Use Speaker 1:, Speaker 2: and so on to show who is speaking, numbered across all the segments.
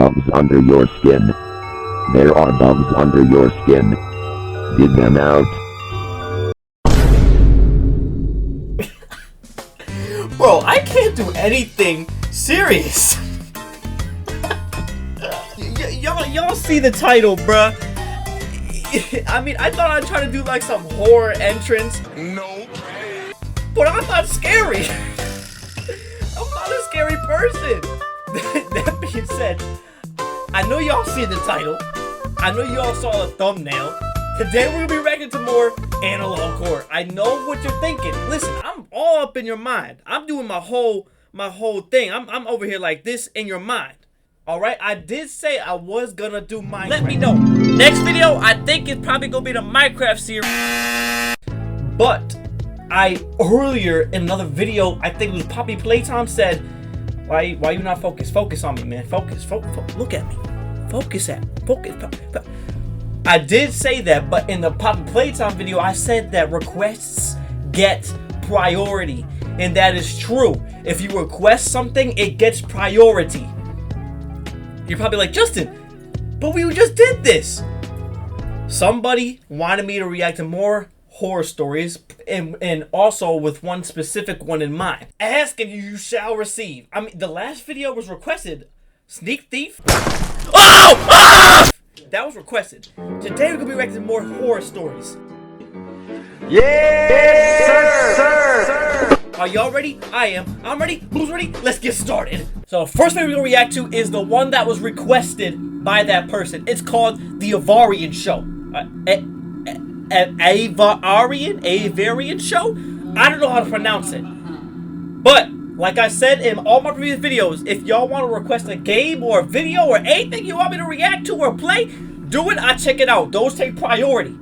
Speaker 1: bugs under your skin. There are bugs under your skin. Dig them out.
Speaker 2: Bro, I can't do anything serious. Y'all see the title, bruh. I mean, I thought I'd try to do like some horror entrance.
Speaker 3: No.
Speaker 2: But I'm not scary. I'm not a scary person. That being said, I know y'all see the title. I know y'all saw the thumbnail. Today we're gonna be reacting to more analog horror. I know what you're thinking. Listen, I'm all up in your mind. I'm doing my whole thing. I'm over here like this in your mind. Alright, I did say I was gonna do Minecraft. Let me know. Next video, I think it's probably gonna be the Minecraft series. But earlier in another video, I think it was Poppy Playtime, said, why you not focused? Focus on me, man. Focus. Look at me. Focus. I did say that, but in the Poppy Playtime video, I said that requests get priority. And that is true. If you request something, it gets priority. You're probably like, Justin, but we just did this. Somebody wanted me to react to more horror stories, and also with one specific one in mind. Ask and you shall receive. I mean, the last video was requested. Sneak Thief. Oh! Ah! That was requested. Today we're gonna be reacting to more horror stories.
Speaker 3: Yes, sir.
Speaker 2: Are y'all ready? I am. I'm ready. Who's ready? Let's get started. So the first video we're gonna react to is the one that was requested by that person. It's called the Avaron Show. Avaron Show? I don't know how to pronounce it. But like I said in all my previous videos, if y'all want to request a game or a video or anything you want me to react to or play, do it. I check it out. Those take priority.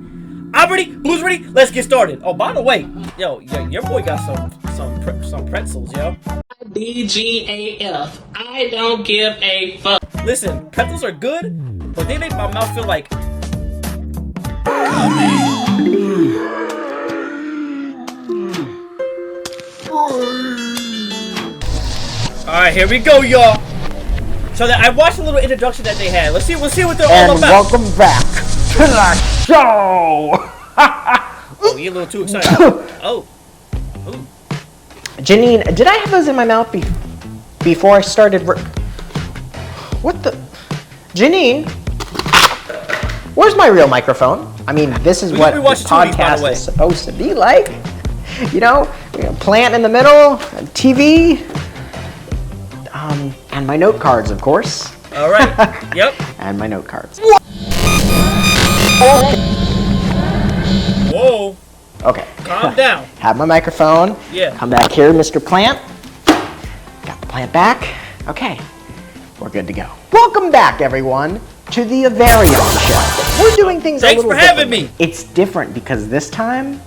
Speaker 2: I'm ready. Blue's ready. Let's get started. Oh, by the way, yo, your boy got some pretzels, yo.
Speaker 4: DGAF. I don't give a fuck.
Speaker 2: Listen, pretzels are good, but they make my mouth feel like. Alright, here we go, y'all. So I watched a little introduction that they had. Let's see what they're all about.
Speaker 5: And welcome back to the show.
Speaker 2: Oh, you're a little too excited. Oh. Ooh.
Speaker 5: Janine, did I have those in my mouth before I started? What the? Janine, where's my real microphone? I mean, this is what this podcast is supposed to be like. You know, plant in the middle, TV, and my note cards, of course.
Speaker 2: All right. Yep.
Speaker 5: And my note cards.
Speaker 2: Whoa.
Speaker 5: Okay.
Speaker 2: Calm down.
Speaker 5: Have my microphone.
Speaker 2: Yeah.
Speaker 5: Come back here, Mr. Plant. Got the plant back. Okay. We're good to go. Welcome back, everyone, to the Avaron Show. We're doing things a little different.
Speaker 2: Thanks for having me.
Speaker 5: It's different because this time,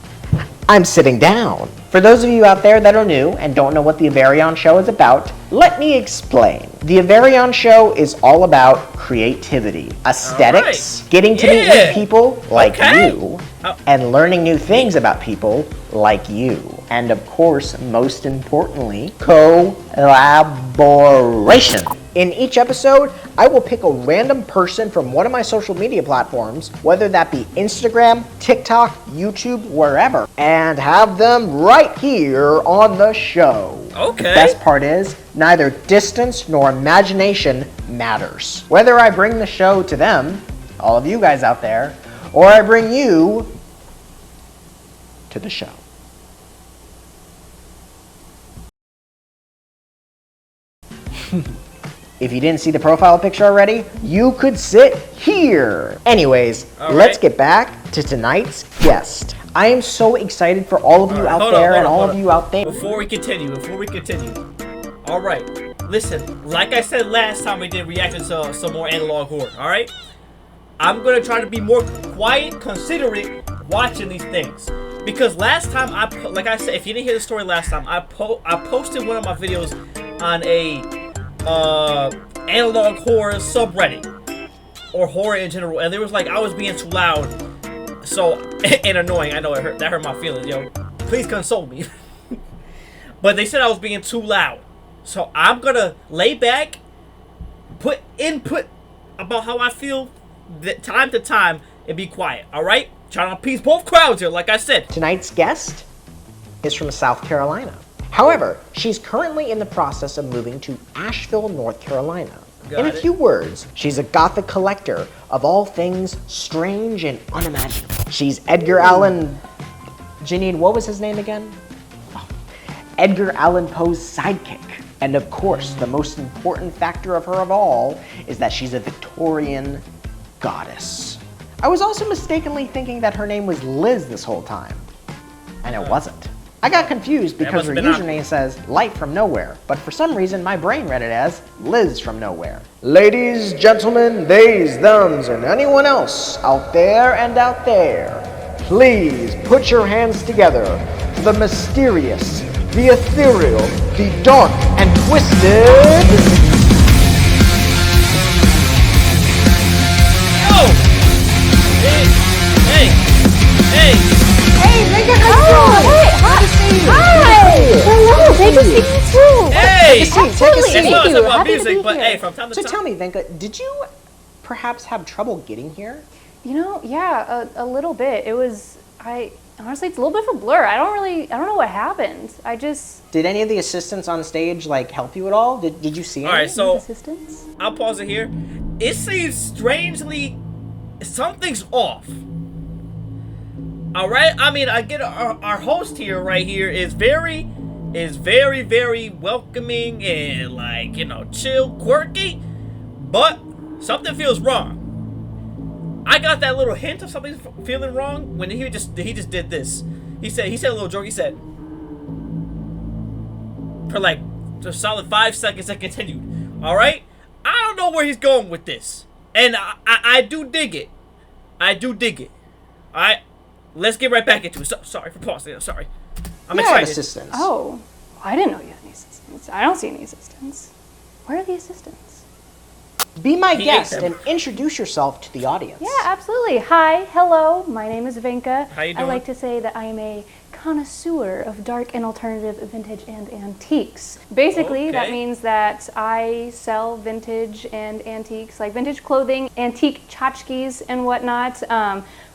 Speaker 5: I'm sitting down. For those of you out there that are new and don't know what the Avaron Show is about, let me explain. The Avaron Show is all about creativity, aesthetics, getting to meet new people like you, and learning new things about people like you. And of course, most importantly, collaboration. In each episode, I will pick a random person from one of my social media platforms, whether that be Instagram, TikTok, YouTube, wherever, and have them right here on the show.
Speaker 2: Okay.
Speaker 5: The best part is, neither distance nor imagination matters. Whether I bring the show to them, all of you guys out there, or I bring you to the show. If you didn't see the profile picture already, you could sit here. Anyways, let's get back to tonight's guest. I am so excited for all of you out there and all of you out there.
Speaker 2: Before we continue. All right, listen, like I said last time we did reaction to some more analog horror, all right? I'm gonna try to be more quiet, considerate watching these things. Because last time, like I said, if you didn't hear the story last time, I posted one of my videos on a analog horror subreddit, or horror in general, and there was like, I was being too loud, so, and annoying. I know that hurt my feelings, yo. Please console me. But they said I was being too loud, so I'm gonna lay back, put input about how I feel time to time and be quiet. All right, trying to appease both crowds here, like I said.
Speaker 5: Tonight's guest is from South Carolina. However, she's currently in the process of moving to Asheville, North Carolina. In a few words, she's a gothic collector of all things strange and unimaginable. She's Edgar Allan... Janine, what was his name again? Oh. Edgar Allan Poe's sidekick. And of course, the most important factor of her of all is that she's a Victorian goddess. I was also mistakenly thinking that her name was Liz this whole time. And it wasn't. I got confused because her username says Light from Nowhere, but for some reason my brain read it as Liz from Nowhere. Ladies, gentlemen, theys, thems, and anyone else out there and out there, please put your hands together for the mysterious, the ethereal, the dark and twisted...
Speaker 2: Yo! Hey!
Speaker 5: Hey, Megan, how you doing? Good to see you.
Speaker 6: Hi! Hello, great to see you too.
Speaker 2: Hey!
Speaker 5: Take a seat.
Speaker 2: It's
Speaker 6: Thank
Speaker 2: not
Speaker 6: you.
Speaker 2: about
Speaker 6: Happy to
Speaker 2: music,
Speaker 6: be
Speaker 2: but
Speaker 6: here.
Speaker 2: hey, from time to
Speaker 5: So
Speaker 2: time.
Speaker 5: tell me, Venka, did you perhaps have trouble getting here?
Speaker 6: You know, yeah, a little bit. It was, honestly, it's a little bit of a blur. I don't know what happened.
Speaker 5: Did any of the assistants on stage like help you at all? Did you see any?
Speaker 2: All right, so
Speaker 6: Assistance?
Speaker 2: I'll pause it here. It seems strangely something's off. All right, I mean, I get our host here right here is very, very welcoming and like, you know, chill, quirky, but something feels wrong. I got that little hint of something feeling wrong when he just did this. He said a little joke. He said for like a solid 5 seconds and continued. All right, I don't know where he's going with this, and I do dig it. I do dig it. All right. Let's get right back into it. Sorry for pausing. I'm sorry. I'm excited.
Speaker 5: Assistants.
Speaker 6: Oh, I didn't know you had any assistants. I don't see any assistants. Where are the assistants?
Speaker 5: Be my
Speaker 2: He
Speaker 5: guest
Speaker 2: ate them.
Speaker 5: and introduce yourself to the audience.
Speaker 6: Yeah, absolutely. Hi, hello. My name is Venka.
Speaker 2: How you
Speaker 6: I
Speaker 2: doing?
Speaker 6: like to say that I am a connoisseur of dark and alternative vintage and antiques. Basically, that
Speaker 2: Okay.
Speaker 6: means that I sell vintage and antiques, like vintage clothing, antique tchotchkes and whatnot.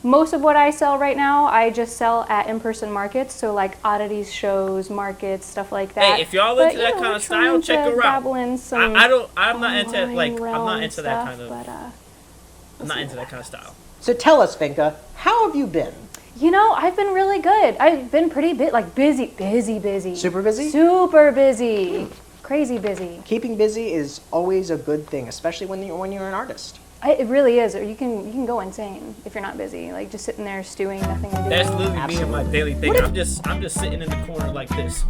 Speaker 6: Most of what I sell right now, I just sell at in-person markets, so like oddities shows, markets, stuff like that.
Speaker 2: Hey, if y'all
Speaker 6: But,
Speaker 2: into that kind
Speaker 6: we're
Speaker 2: of style,
Speaker 6: trying
Speaker 2: check
Speaker 6: to
Speaker 2: her out.
Speaker 6: dabble in some
Speaker 2: I'm not into
Speaker 6: online
Speaker 2: like I'm
Speaker 6: realm
Speaker 2: not into that
Speaker 6: stuff,
Speaker 2: kind of
Speaker 6: but,
Speaker 2: I'm not into that kind of style.
Speaker 5: So tell us, Venka, how have you been?
Speaker 6: You know, I've been really good. I've been pretty busy.
Speaker 5: Super busy?
Speaker 6: Super busy. Crazy busy.
Speaker 5: Keeping busy is always a good thing, especially when you're an artist.
Speaker 6: It really is. Or you can go insane if you're not busy. Like just sitting there stewing, nothing to do.
Speaker 2: That's literally me and my
Speaker 5: Absolutely.
Speaker 2: daily thing. I'm just sitting in the corner like this.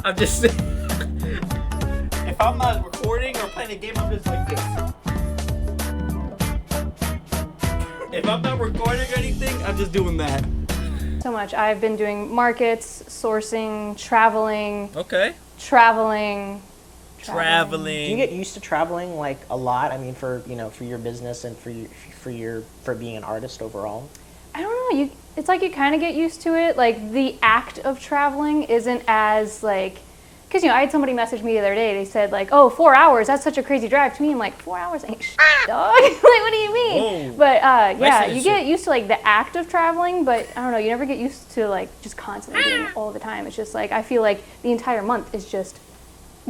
Speaker 2: I'm just sitting. If I'm not recording or playing a game, I'm just like this. If I'm not recording or anything, I'm just doing that.
Speaker 6: So much. I've been doing markets, sourcing, traveling.
Speaker 2: Okay.
Speaker 6: Traveling.
Speaker 5: Do you get used to traveling like a lot? I mean, for your business and for being an artist overall.
Speaker 6: I don't know. It's like you kind of get used to it. Like the act of traveling isn't as like, because I had somebody message me the other day. They said like, "Oh, 4 hours. That's such a crazy drive." To me, I'm like, 4 hours ain't shit, dog. Like, what do you mean?
Speaker 2: Whoa.
Speaker 6: But yeah,
Speaker 2: Nice
Speaker 6: you get used to like the act of traveling, but I don't know. You never get used to like just constantly doing it all the time. It's just like I feel like the entire month is just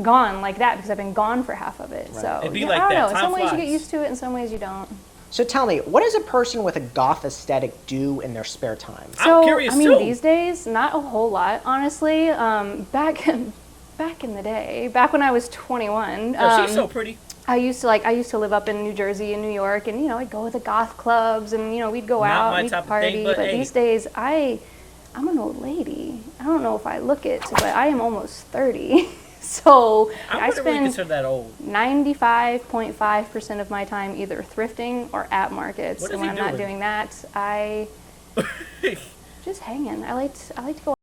Speaker 6: gone like that because I've been gone for half of it. So
Speaker 2: It'd be
Speaker 6: yeah,
Speaker 2: like
Speaker 6: I don't
Speaker 2: that.
Speaker 6: know. In
Speaker 2: Time
Speaker 6: some ways you
Speaker 2: flies.
Speaker 6: get used to it, in some ways you don't.
Speaker 5: So tell me, what does a person with a goth aesthetic do in their spare time?
Speaker 6: So
Speaker 2: curious,
Speaker 6: I mean,
Speaker 2: too.
Speaker 6: these days, not a whole lot, honestly. Back in the day, back when I was 21.
Speaker 2: Yo, she's so pretty.
Speaker 6: I used to live up in New Jersey and New York, and I'd go to the goth clubs, and we'd go
Speaker 2: Not
Speaker 6: out,
Speaker 2: my
Speaker 6: and we'd
Speaker 2: type of
Speaker 6: party.
Speaker 2: thing,
Speaker 6: but
Speaker 2: but hey.
Speaker 6: these days, I'm an old lady. I don't know if I look it, but I am almost 30. So
Speaker 2: I
Speaker 6: I
Speaker 2: wouldn't really
Speaker 6: spend
Speaker 2: consider that old.
Speaker 6: 95.5% of my time either thrifting or at markets.
Speaker 2: What is
Speaker 6: And when
Speaker 2: he
Speaker 6: I'm not
Speaker 2: doing?
Speaker 6: doing that, I just hanging. I like to go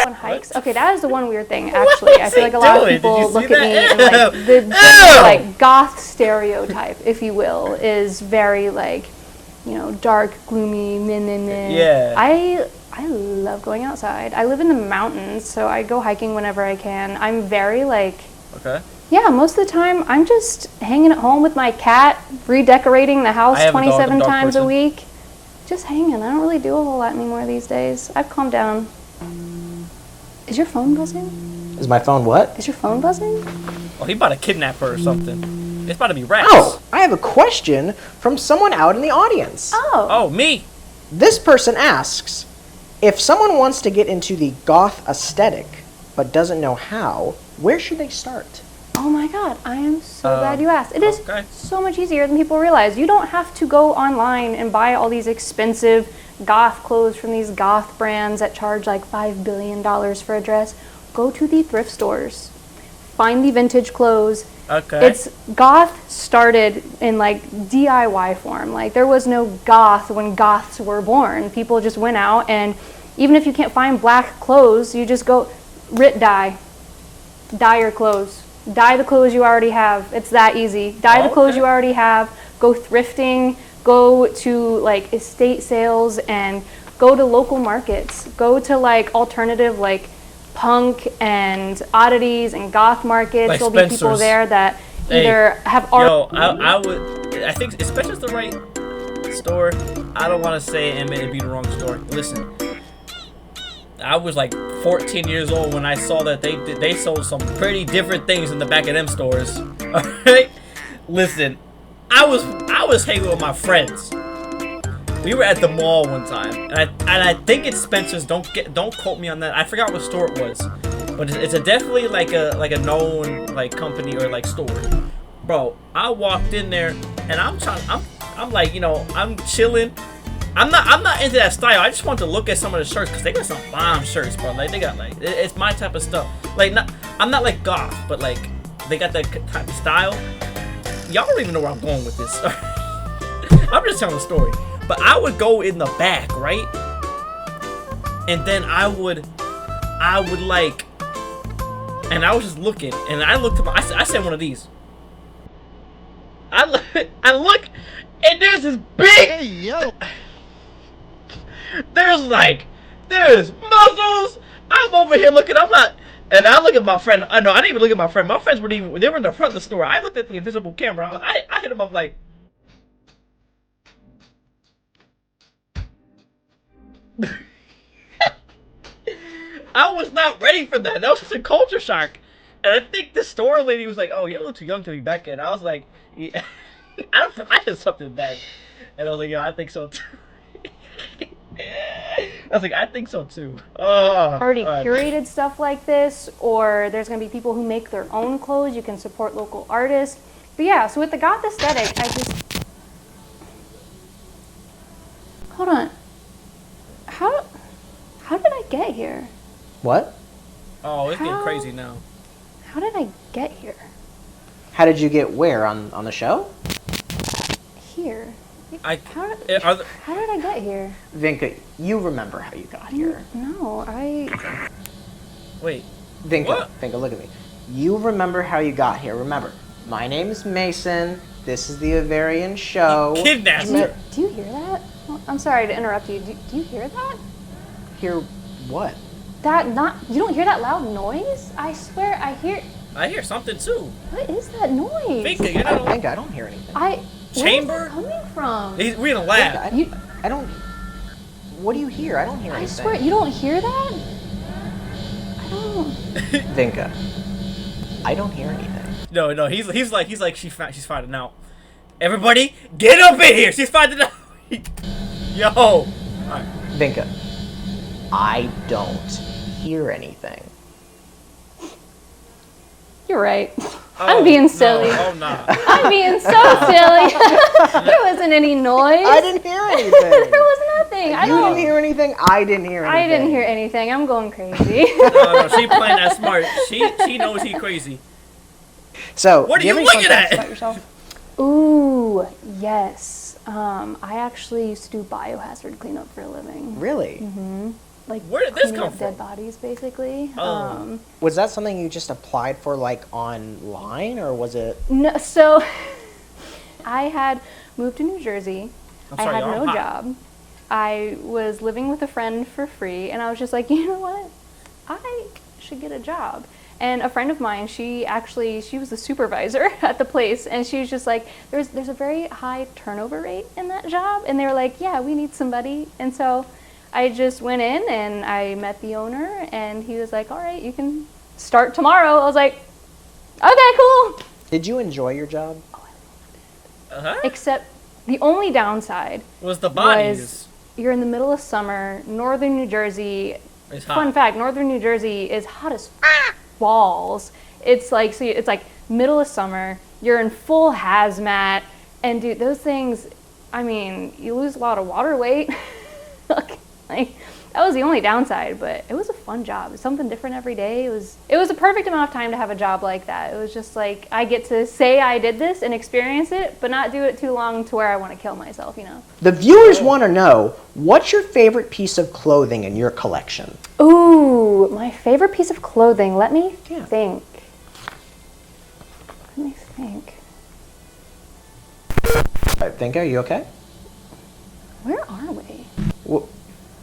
Speaker 6: on hikes. Okay, that is the one weird thing, actually. I feel like a lot of
Speaker 2: doing? Did
Speaker 6: people
Speaker 2: you see
Speaker 6: look at me
Speaker 2: that?
Speaker 6: and like the general, like goth stereotype, if you will, is very like, dark, gloomy, meh.
Speaker 2: Yeah.
Speaker 6: I I love going outside. I live in the mountains, so I go hiking whenever I can. I'm very like,
Speaker 2: Okay.
Speaker 6: yeah, most of the time I'm just hanging at home with my cat, redecorating the house
Speaker 2: I have a dog,
Speaker 6: 27
Speaker 2: I'm a dog
Speaker 6: times a
Speaker 2: person.
Speaker 6: week. Just hanging. I don't really do a whole lot anymore these days. I've calmed down. Is your phone buzzing?
Speaker 5: Is my phone what?
Speaker 6: Is your phone buzzing?
Speaker 2: Oh, he about to kidnap her or something. It's about to be rats.
Speaker 5: Oh, I have a question from someone out in the audience.
Speaker 6: Oh.
Speaker 2: Oh, me.
Speaker 5: This person asks, if someone wants to get into the goth aesthetic but doesn't know how, where should they start?
Speaker 6: Oh my god, I am so glad you asked. It is
Speaker 2: okay.
Speaker 6: so much easier than people realize. You don't have to go online and buy all these expensive goth clothes from these goth brands that charge like $5 billion for a dress. Go to the thrift stores. Find the vintage clothes.
Speaker 2: Okay.
Speaker 6: It's goth started in like DIY form. Like there was no goth when goths were born. People just went out, and even if you can't find black clothes, you just go dye your clothes. Dye the clothes you already have. It's that easy. Dye the clothes you already have. Go thrifting. Go to like estate sales and go to local markets. Go to like alternative like punk and oddities and goth markets.
Speaker 2: Like
Speaker 6: There'll be people
Speaker 2: Spencer's.
Speaker 6: there that
Speaker 2: Hey,
Speaker 6: either have art.
Speaker 2: Yo, I think, especially if it's the right store, I don't want to say it and it'd be the wrong store. Listen, I was like 14 years old when I saw that they sold some pretty different things in the back of them stores. All right, listen, I was hanging with my friends. We were at the mall one time, and I think it's Spencer's. Don't quote me on that. I forgot what store it was, but it's a definitely like a known like company or like store. Bro, I walked in there and I'm like, you know, I'm chilling. I'm not into that style. I just want to look at some of the shirts because they got some bomb shirts, bro. Like they got like it's my type of stuff. Like I'm not like goth, but like they got that type of style. Y'all don't even know where I'm going with this. I'm just telling the story. But I would go in the back, right? And then I would like, and I was just looking, and I looked at I said one of these. I look, and there's this big. Hey, yo. There's muscles. I'm over here looking. And I look at my friend. I know I didn't even look at my friend. My friends they were in the front of the store. I looked at the invisible camera. I hit him up like. I was not ready for that. That was just a culture shock. And I think the store lady was like, "Oh, you're a little too young to be back then." I was like, yeah. I did something bad. And I was like, "Yo, I think so too." I was like, "I think so too."
Speaker 6: Already
Speaker 2: all right.
Speaker 6: curated stuff like this, or there's going to be people who make their own clothes. You can support local artists. But yeah, so with the goth aesthetic, hold on. How did I get here?
Speaker 5: What?
Speaker 2: Oh, it's getting
Speaker 6: How-
Speaker 2: crazy now.
Speaker 6: How did I get here?
Speaker 5: How did you get where on the show?
Speaker 6: Here.
Speaker 2: How
Speaker 6: How did I get here?
Speaker 5: Vinka, you remember how you got here.
Speaker 6: No,
Speaker 2: wait.
Speaker 5: Vinka,
Speaker 2: What?
Speaker 5: Vinka, look at me. You remember how you got here. Remember, my name's Mason. This is the Avaron Show.
Speaker 2: Kidnapped
Speaker 5: Me-
Speaker 2: her.
Speaker 6: Do you hear that? Well, I'm sorry to interrupt you. Do you hear that?
Speaker 5: Hear what?
Speaker 6: You don't hear that loud noise? I swear I hear.
Speaker 2: I hear something too.
Speaker 6: What is that noise?
Speaker 2: Vinka, you're not.
Speaker 5: Vinka, I don't hear anything.
Speaker 2: Chamber?
Speaker 6: Where's that coming from?
Speaker 2: We're in a
Speaker 5: Vinka,
Speaker 2: lab.
Speaker 5: I don't. What do you hear? I don't hear
Speaker 6: I
Speaker 5: anything.
Speaker 6: swear, you don't hear that? I don't.
Speaker 5: Vinka, I don't hear anything.
Speaker 2: No. He's like she's finding out. Everybody, get up in here. She's finding out. Yo. All right.
Speaker 5: Vinka, I don't hear anything.
Speaker 6: You're right.
Speaker 2: Oh,
Speaker 6: I'm being silly.
Speaker 2: No. Oh no.
Speaker 6: I'm being so silly. There wasn't any noise.
Speaker 5: I didn't hear anything.
Speaker 6: There was nothing.
Speaker 5: You didn't hear anything. I didn't hear anything.
Speaker 6: I didn't hear anything. I'm going crazy.
Speaker 2: No, she playing that smart. She knows he crazy.
Speaker 5: So,
Speaker 2: What are
Speaker 5: do
Speaker 2: you
Speaker 5: have any
Speaker 2: looking
Speaker 5: fun facts
Speaker 2: at?
Speaker 5: about yourself?
Speaker 6: Ooh, yes. I actually used to do biohazard cleanup for a living.
Speaker 5: Really?
Speaker 6: Like
Speaker 2: Where did this
Speaker 6: cleaning
Speaker 2: come
Speaker 6: up dead
Speaker 2: from?
Speaker 6: bodies, basically.
Speaker 2: Oh.
Speaker 5: Was that something you just applied for, like, online, or was it?
Speaker 6: No, so I had moved to New Jersey.
Speaker 2: I'm
Speaker 6: I
Speaker 2: sorry,
Speaker 6: had
Speaker 2: y'all,
Speaker 6: no
Speaker 2: I'm hot.
Speaker 6: job. I was living with a friend for free, and I was just like, you know what? I should get a job. And a friend of mine, she was the supervisor at the place, and she was just like, there's a very high turnover rate in that job, and they were like, yeah, we need somebody. And so I just went in and I met the owner, and he was like, all right, you can start tomorrow. I was like, okay, cool.
Speaker 5: Did you enjoy your job?
Speaker 6: Except the only downside
Speaker 2: was the bodies.
Speaker 6: Was you're in the middle of summer, northern New Jersey.
Speaker 2: It's hot.
Speaker 6: Fun fact, northern New Jersey is hot as balls. It's like middle of summer, you're in full hazmat, and dude, those things, I mean, you lose a lot of water weight. Like, that was the only downside, but it was a fun job. It was something different every day. It was a perfect amount of time to have a job like that. It was just like, I get to say I did this and experience it, but not do it too long to where I want to kill myself, you know?
Speaker 5: The viewers want to know, what's your favorite piece of clothing in your collection?
Speaker 6: Ooh, my favorite piece of clothing. Let me think.
Speaker 5: I think, are you okay?
Speaker 6: Where are we?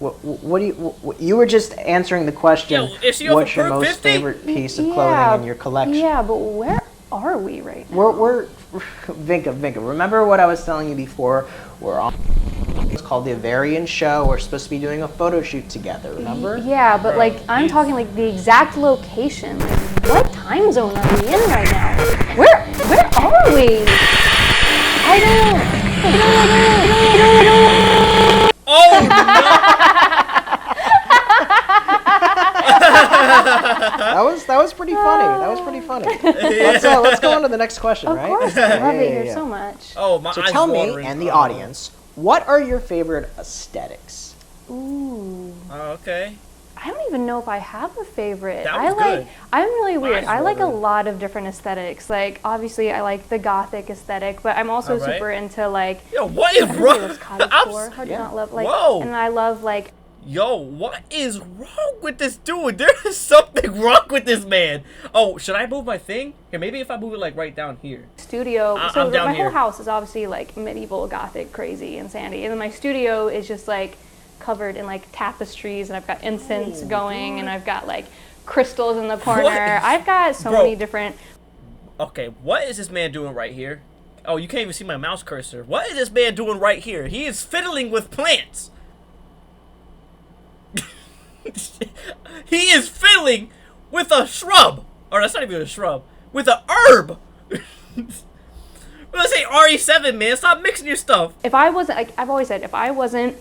Speaker 5: What do you were just answering the question, what's your most favorite piece of clothing in your collection?
Speaker 6: Yeah, but where are we right now?
Speaker 5: We're Vinka, remember what I was telling you before? We're on, it's called the Avaron Show. We're supposed to be doing a photo shoot together, remember?
Speaker 6: Yeah, but like, I'm talking like the exact location. Like, what time zone are we in right now? Where are we? I don't.
Speaker 2: Oh no!
Speaker 5: That was pretty funny. That was pretty funny. Let's go on to the next question, right?
Speaker 6: Of course, I love it here so much.
Speaker 2: Oh, my
Speaker 5: So
Speaker 2: eyes
Speaker 5: tell me
Speaker 2: watering.
Speaker 5: and the audience, what are your favorite aesthetics?
Speaker 6: Ooh.
Speaker 2: Okay.
Speaker 6: I don't even know if I have a favorite.
Speaker 2: That was good.
Speaker 6: I'm really weird.
Speaker 2: Eyes
Speaker 6: I like a
Speaker 2: watering.
Speaker 6: lot of different aesthetics. Like, obviously, I like the gothic aesthetic, but I'm also
Speaker 2: Alright.
Speaker 6: super into like.
Speaker 2: Yo, what is
Speaker 6: Everybody
Speaker 2: wrong?
Speaker 6: loves cottagecore. Hard to not love like.
Speaker 2: Whoa.
Speaker 6: And I love like.
Speaker 2: Yo, what is wrong with this dude? There is something wrong with this man. Oh, should I move my thing? Here, maybe if I move it like right down here.
Speaker 6: Studio.
Speaker 2: I'm
Speaker 6: So
Speaker 2: down
Speaker 6: my
Speaker 2: here.
Speaker 6: whole house is obviously like medieval, gothic, crazy, and sandy, and then my studio is just like covered in like tapestries, and I've got incense going, and I've got like crystals in the corner.
Speaker 2: What?
Speaker 6: I've got so
Speaker 2: Bro.
Speaker 6: many different.
Speaker 2: Okay, what is this man doing right here? Oh, you can't even see my mouse cursor. What is this man doing right here? He is fiddling with plants. He is fiddling with a shrub. Or that's not even a shrub. With a herb. Let's say RE7, man. Stop mixing your stuff.
Speaker 6: If I wasn't, like I've always said, if I wasn't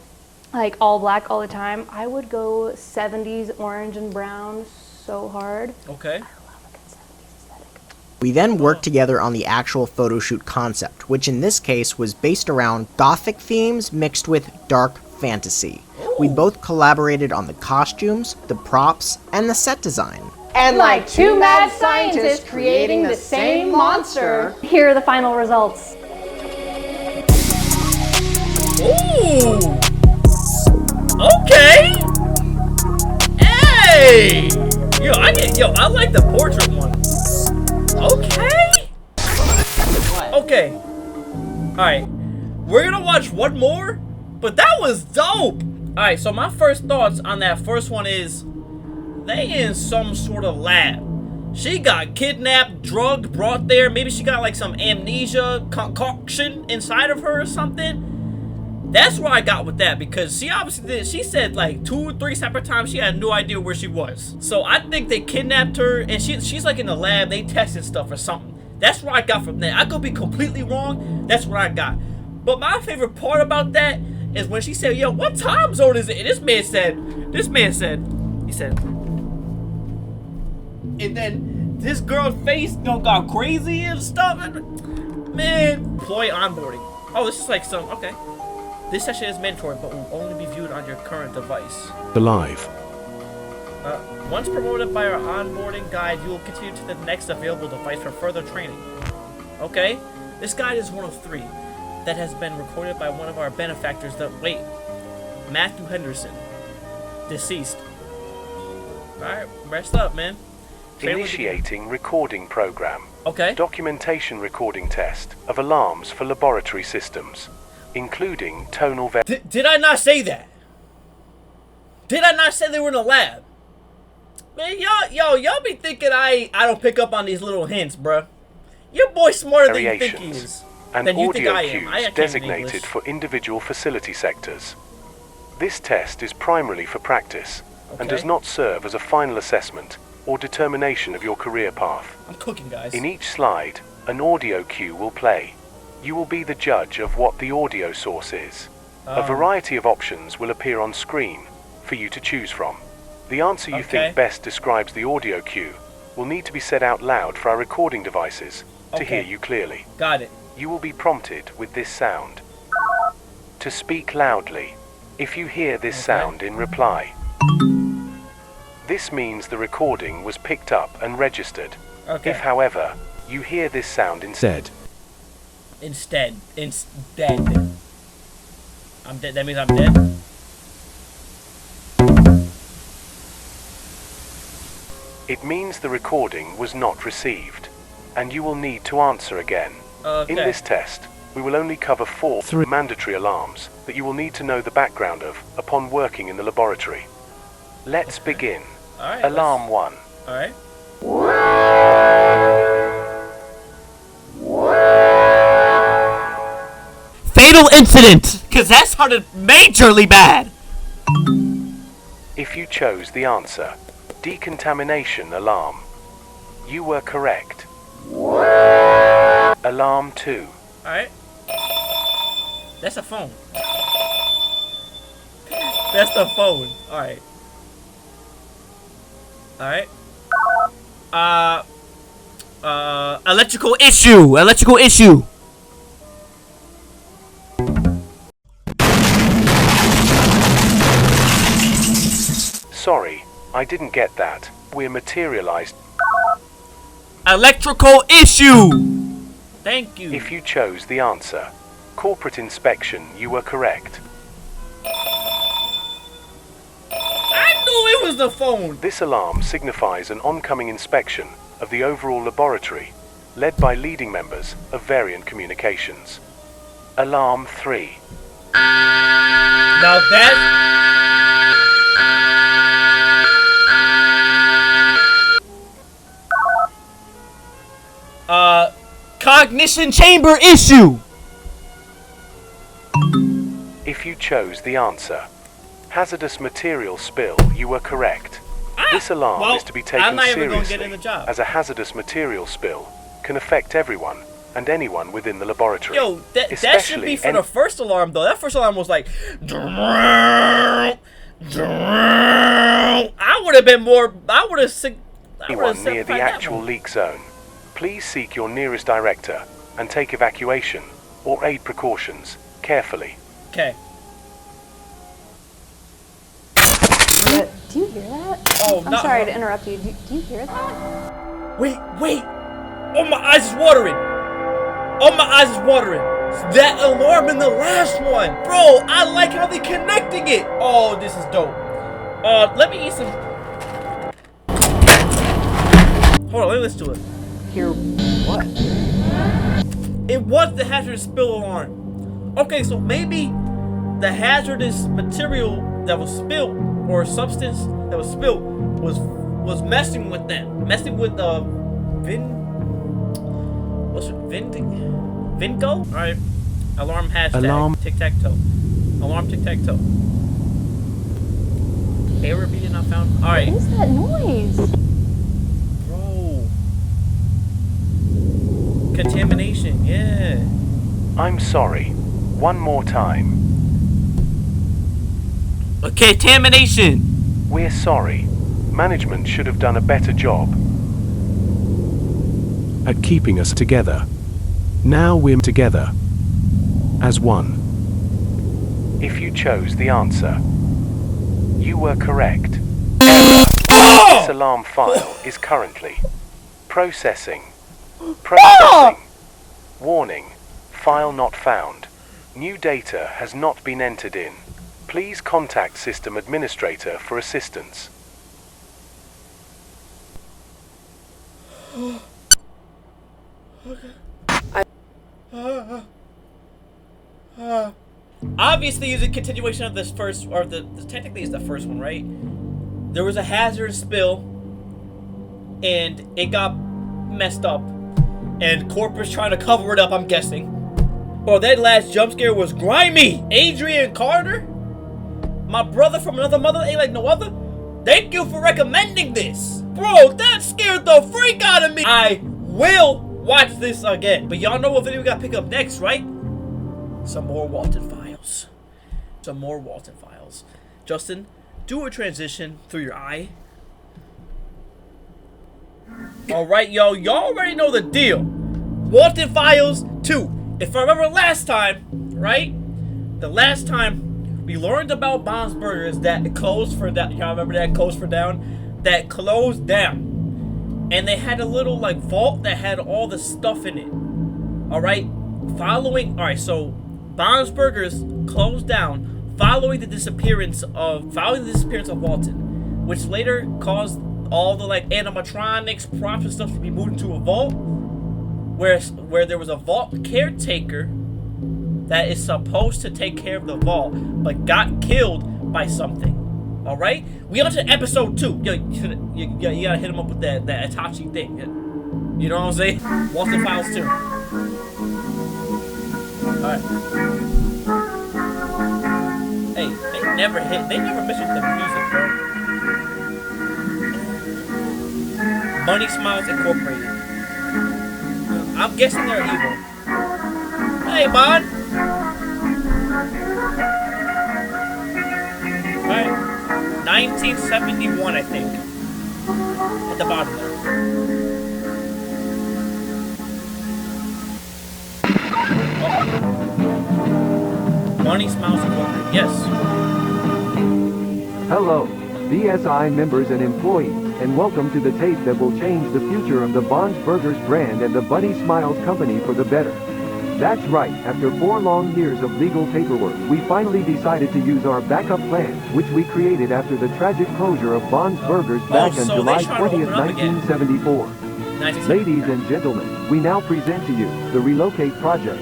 Speaker 6: like all black all the time, I would go 70s orange and brown so hard.
Speaker 2: Okay.
Speaker 5: We then worked together on the actual photo shoot concept, which in this case was based around gothic themes mixed with dark fantasy. We both collaborated on the costumes, the props, and the set design.
Speaker 6: And like two mad scientists creating the same monster. Here are the final results.
Speaker 2: Ooh. Okay. Hey. I like the portrait one. Okay. Okay. All right. We're gonna watch one more, but that was dope. All right. So my first thoughts on that first one is, they in some sort of lab. She got kidnapped, drugged, brought there. Maybe she got like some amnesia concoction inside of her or something. That's where I got with that, because she obviously did. She said like 2 or 3 separate times she had no idea where she was. So I think they kidnapped her, and she's like in the lab. They tested stuff or something. That's what I got from that. I could be completely wrong. That's what I got. But my favorite part about that is when she said, "Yo, what time zone is it?" And this man said, he said, and then this girl's face got crazy and stuff. Man, employee onboarding. Oh, this is like some, okay. This session is mandatory, but will only be viewed on your current device.
Speaker 7: Alive.
Speaker 2: Once promoted by our onboarding guide, you will continue to the next available device for further training. Okay, this guide is one of 3 that has been recorded by one of our benefactors. Matthew Henderson, deceased. All right, rest up, man.
Speaker 7: Initiating recording program.
Speaker 2: Okay.
Speaker 7: Documentation recording test of alarms for laboratory systems. including tonal
Speaker 2: Did I not say that? Did I not say they were in a lab? Man, y'all be thinking I don't pick up on these little hints, bruh. Your boy's smarter than you think he is.
Speaker 7: and
Speaker 2: Than you think
Speaker 7: audio
Speaker 2: I am. I
Speaker 7: cues
Speaker 2: can't read
Speaker 7: designated
Speaker 2: English.
Speaker 7: for individual facility sectors. This test is primarily for practice and does
Speaker 2: Okay.
Speaker 7: not serve as a final assessment or determination of your career path.
Speaker 2: I'm cooking, guys.
Speaker 7: In each slide, an audio cue will play. You will be the judge of what the audio source is. A variety of options will appear on screen for you to choose from. The answer you
Speaker 2: Okay.
Speaker 7: think best describes the audio cue will need to be said out loud for our recording devices to
Speaker 2: Okay.
Speaker 7: hear you clearly.
Speaker 2: Got it.
Speaker 7: You will be prompted with this sound. To speak loudly, if you hear this sound in reply. This means the recording was picked up and registered.
Speaker 2: Okay.
Speaker 7: If, however, you hear this sound instead,
Speaker 2: Instead. I'm dead. That means I'm dead.
Speaker 7: it means the recording was not received, and you will need to answer again.
Speaker 2: Okay.
Speaker 7: In this test, we will only cover 4 mandatory alarms that you will need to know the background of upon working in the laboratory. Let's begin.
Speaker 2: Alright.
Speaker 7: Alarm 1.
Speaker 2: Alright. Fatal incident! Cause that sounded majorly bad!
Speaker 7: If you chose the answer, decontamination alarm, you were correct. Alarm 2.
Speaker 2: Alright. That's a phone. That's the phone. Alright. Alright. Electrical issue! Electrical issue!
Speaker 7: Sorry, I didn't get that. We're materialized.
Speaker 2: Electrical issue! Thank you.
Speaker 7: If you chose the answer, corporate inspection, you were correct.
Speaker 2: I knew it was the phone!
Speaker 7: This alarm signifies an oncoming inspection of the overall laboratory, led by leading members of Variant Communications. Alarm 3.
Speaker 2: Now that... Cognition chamber issue!
Speaker 7: If you chose the answer, hazardous material spill, you were correct. This alarm
Speaker 2: well,
Speaker 7: is to be
Speaker 2: I'm
Speaker 7: taken
Speaker 2: not even gonna
Speaker 7: seriously,
Speaker 2: get in the job.
Speaker 7: as a hazardous material spill can affect everyone and anyone within the laboratory.
Speaker 2: Yo, that should be
Speaker 7: especially
Speaker 2: for the first alarm though. That first alarm was like... I would have been more... I would have...
Speaker 7: anyone near the actual leak zone. Please seek your nearest director and take evacuation or aid precautions carefully.
Speaker 2: Okay.
Speaker 6: Do you hear that?
Speaker 2: Oh,
Speaker 6: I'm sorry to interrupt you. Do you hear that?
Speaker 2: Wait. Oh, my eyes is watering. Oh, my eyes is watering. That alarm in the last one. Bro, I like how they connecting it. Oh, this is dope. Let me eat some... Hold on, let me listen to it.
Speaker 5: Hear what?
Speaker 2: It was the hazardous spill alarm. Okay, so maybe the hazardous material that was spilled, or substance that was spilled, was messing with them. Messing with Vinco? Alright. Alarm hashtag.
Speaker 7: Alarm.
Speaker 2: Tic-tac-toe. Alarm tic-tac-toe. Error being not found. Alright.
Speaker 6: What is that noise?
Speaker 2: Bro. Contamination, yeah.
Speaker 7: I'm sorry. One more time.
Speaker 2: Contamination.
Speaker 7: We're sorry. Management should have done a better job at keeping us together. Now we're together as one. If you chose the answer, you were correct. This alarm file is currently processing. Warning, file not found. New data has not been entered in. Please contact system administrator for assistance.
Speaker 2: Obviously, it's a continuation of this first, or technically it's the first one, right? There was a hazardous spill, and it got messed up, and Corpus trying to cover it up, I'm guessing. Bro, that last jump scare was grimy. Adrian Carter, my brother from another mother, ain't like no other. Thank you for recommending this. Bro, that scared the freak out of me. I will watch this again. But y'all know what video we got to pick up next, right? Some more Walten Files. Some more Walten Files. Justin, do a transition through your eye. Alright, y'all. Y'all already know the deal. Walten Files 2. If I remember last time, right? The last time we learned about Bob's Burgers that closed for down. Y'all remember that closed for down? That closed down. And they had a little like vault that had all the stuff in it. Alright? Alright, so Bob's Burgers closed down following the disappearance of Walten, which later caused all the like animatronics, props and stuff to be moved into a vault, where there was a vault caretaker that is supposed to take care of the vault, but got killed by something. All right, we on to episode 2. Yo, you gotta hit him up with that Itachi thing. You know what I'm saying? Walten Files 2. All right. Hey, they never miss with the music, bro. Bunny Smiles Incorporated. I'm guessing they're evil. Hey, Bon. Alright. 1971, I think. At the bottom there. Oh. Bunny Smiles Incorporated. Yes.
Speaker 8: Hello, BSI members and employees, and welcome to the tape that will change the future of the Bob's Burgers brand and the Bunny Smiles company for the better. That's right, after 4 long years of legal paperwork, we finally decided to use our backup plan, which we created after the tragic closure of Bob's Burgers back on July 20th, 1974. Ladies and gentlemen, we now present to you the Relocate Project.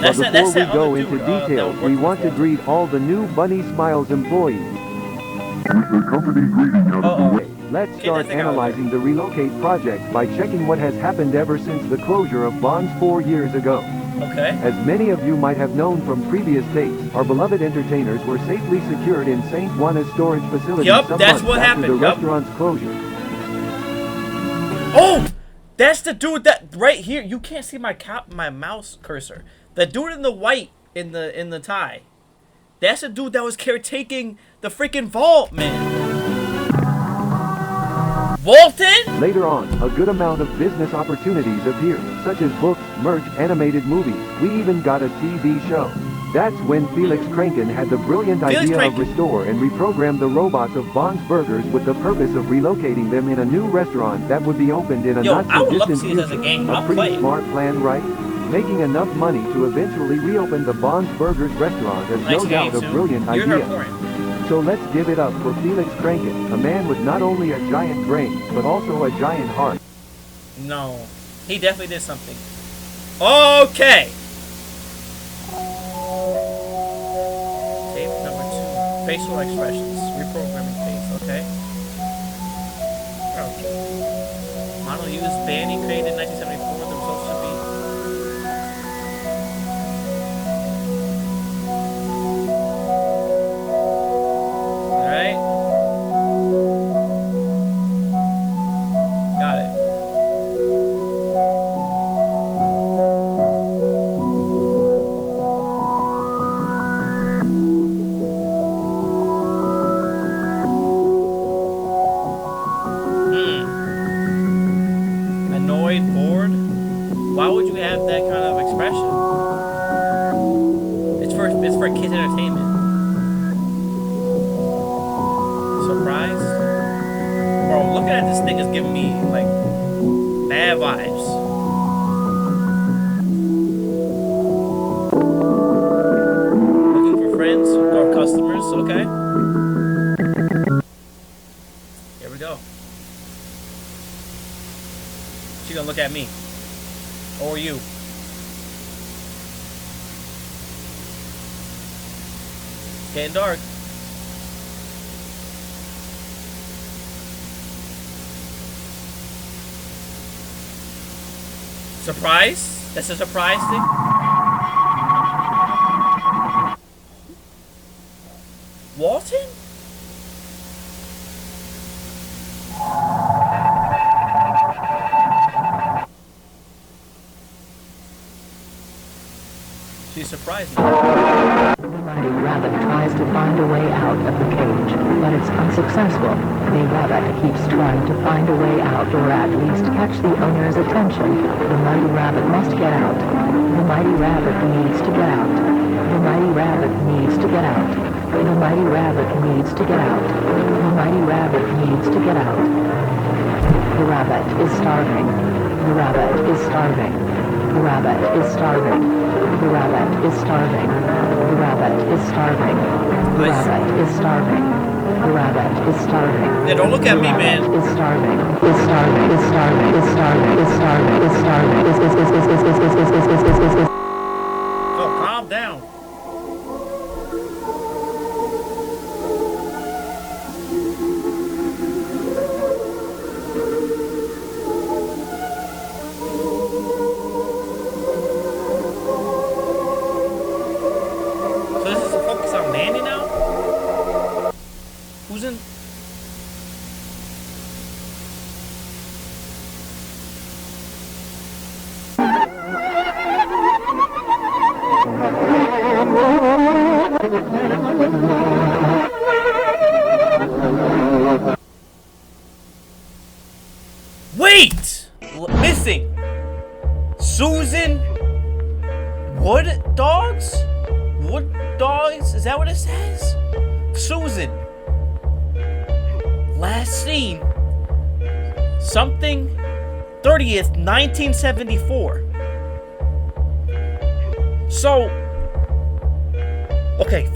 Speaker 8: But before we go into details, we want to greet all the new Bunny Smiles employees. Let's start analyzing the Relocate Project by checking what has happened ever since the closure of Bonds 4 years ago.
Speaker 2: Okay.
Speaker 8: As many of you might have known from previous tapes, our beloved entertainers were safely secured in St. Juana's storage facility some months after the restaurant's closure.
Speaker 2: Oh! That's the dude that right here. You can't see my mouse cursor. The dude in the white in the tie. That's the dude that was caretaking the freaking vault, man. Walten?
Speaker 8: Later on, a good amount of business opportunities appeared, such as books, merch, animated movies. We even got a TV show. That's when Felix Kranken had the brilliant idea of restore and reprogram the robots of Bob's Burgers with the purpose of relocating them in a new restaurant that would be opened in a not-so-distant future. A pretty smart plan, right? Making enough money to eventually reopen the Bob's Burgers restaurant is no doubt a brilliant idea. So let's give it up for Felix Kranken, a man with not only a giant brain, but also a giant heart.
Speaker 2: No, he definitely did something. Okay. Tape number 2. Facial expressions. Reprogramming face, okay? Okay. Model used Banny created in 1974. The results should be... Look at me. Or you. Getting dark. Surprise? That's a surprise thing? Walten? She's surprised me.
Speaker 9: The mighty rabbit tries to find a way out of the cage, but it's unsuccessful. The rabbit keeps trying to find a way out, or at least catch the owner's attention. The mighty rabbit must get out. The mighty rabbit needs to get out. The mighty rabbit needs to get out. The mighty rabbit needs to get out. The mighty rabbit needs to get out. The rabbit is starving. The rabbit is starving. The rabbit is starving. The rabbit is starving. The rabbit is starving. The rabbit is starving. The rabbit is starving.
Speaker 2: Yeah, don't look at me, man.
Speaker 9: Is starving. Is starving. Is starving. Is starving. Is starving. Is starving.
Speaker 2: Oh, calm down. So this is a focus on Manny now? Who's in? Wait! Missing! Susan Wood Dogs? Wood Dogs? Is that what it says? Susan. Last seen. Something 30th, 1974. So, okay.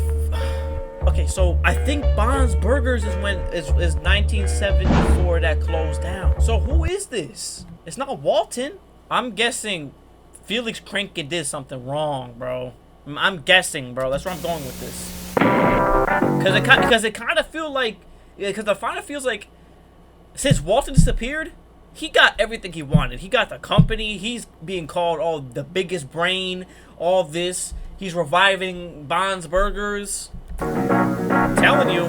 Speaker 2: Okay, so I think Bond's Burgers is when is 1974 that closed down. So who is this? It's not Walten. I'm guessing Felix Kranken did something wrong, bro. I'm guessing, bro. That's where I'm going with this. Cause it kind of feel like, because the final feels like since Walten disappeared, he got everything he wanted. He got the company. He's being called the biggest brain. All this. He's reviving Bond's Burgers. I'm telling you.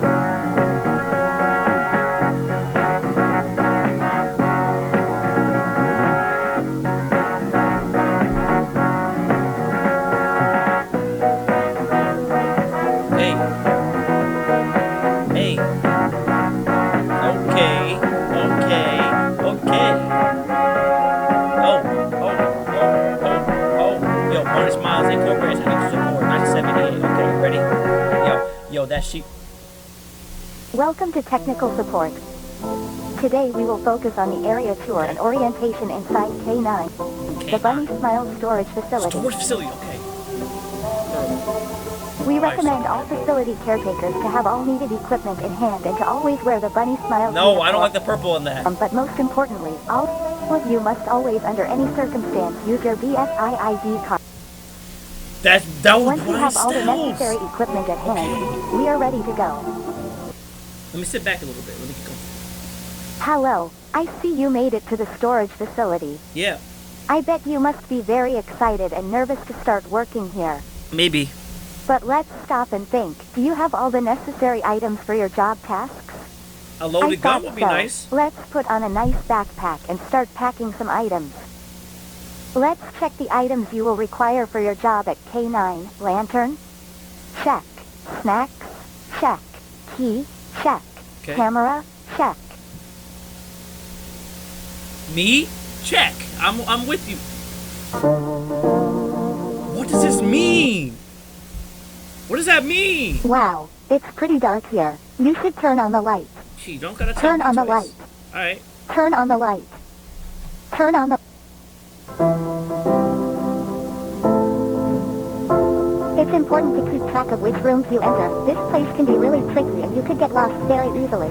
Speaker 2: Hey. Hey. Okay. Okay. Okay. Oh. Yo, Bonus Miles Incorporated. I need support. 1978. Okay, ready? Yo, that sheep.
Speaker 10: Welcome to Technical Support. Today we will focus on the area tour and orientation inside K9, the Bunny Smile Storage Facility.
Speaker 2: Storage facility, okay.
Speaker 10: We recommend all facility caretakers to have all needed equipment in hand and to always wear the Bunny Smile.
Speaker 2: No, I don't like the purple in that.
Speaker 10: But most importantly, all of you must always, under any circumstance, use your BSI ID card.
Speaker 2: That was
Speaker 10: Once you have all the necessary equipment at hand, we are ready to go.
Speaker 2: Let me sit back a little bit. Let me go.
Speaker 10: Hello, I see you made it to the storage facility.
Speaker 2: Yeah.
Speaker 10: I bet you must be very excited and nervous to start working here.
Speaker 2: Maybe.
Speaker 10: But let's stop and think. Do you have all the necessary items for your job tasks?
Speaker 2: A loaded gun would be nice.
Speaker 10: Let's put on a nice backpack and start packing some items. Let's check the items you will require for your job at K9. Lantern? Check. Snacks? Check. Key? Check.
Speaker 2: Okay.
Speaker 10: Camera? Check.
Speaker 2: Me? Check. I'm with you. What does this mean? What does that mean?
Speaker 10: Wow, it's pretty dark here. You should turn on the light.
Speaker 2: Gee, don't gotta tell
Speaker 10: Turn
Speaker 2: me
Speaker 10: on the
Speaker 2: twice.
Speaker 10: light.
Speaker 2: Alright.
Speaker 10: Turn on the light. Turn on the... It's important to keep track of which rooms you enter. This place can be really tricky and you could get lost very easily.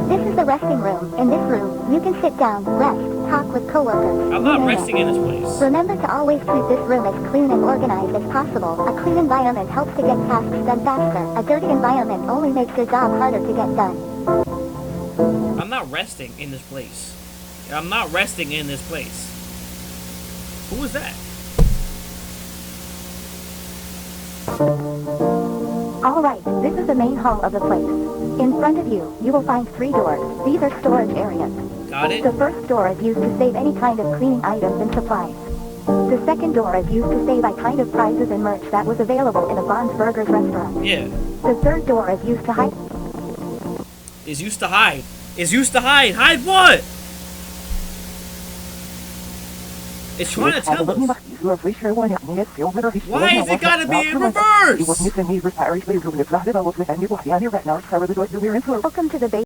Speaker 10: This is the resting room. In this room, you can sit down, rest, talk with coworkers.
Speaker 2: I'm not resting in this place.
Speaker 10: Remember to always keep this room as clean and organized as possible. A clean environment helps to get tasks done faster. A dirty environment only makes your job harder to get done.
Speaker 2: I'm not resting in this place. I'm not resting in this place. Who is that?
Speaker 10: Alright, this is the main hall of the place. In front of you, you will find 3 doors. These are storage areas.
Speaker 2: Got it?
Speaker 10: The first door is used to save any kind of cleaning items and supplies. The second door is used to save any kind of prizes and merch that was available in a Bon's Burgers restaurant.
Speaker 2: Yeah.
Speaker 10: The third door is used to hide.
Speaker 2: Is used to hide. Is used to hide. Hide what? It's trying to tell us. Why is it gotta be in reverse?
Speaker 10: Welcome to the base.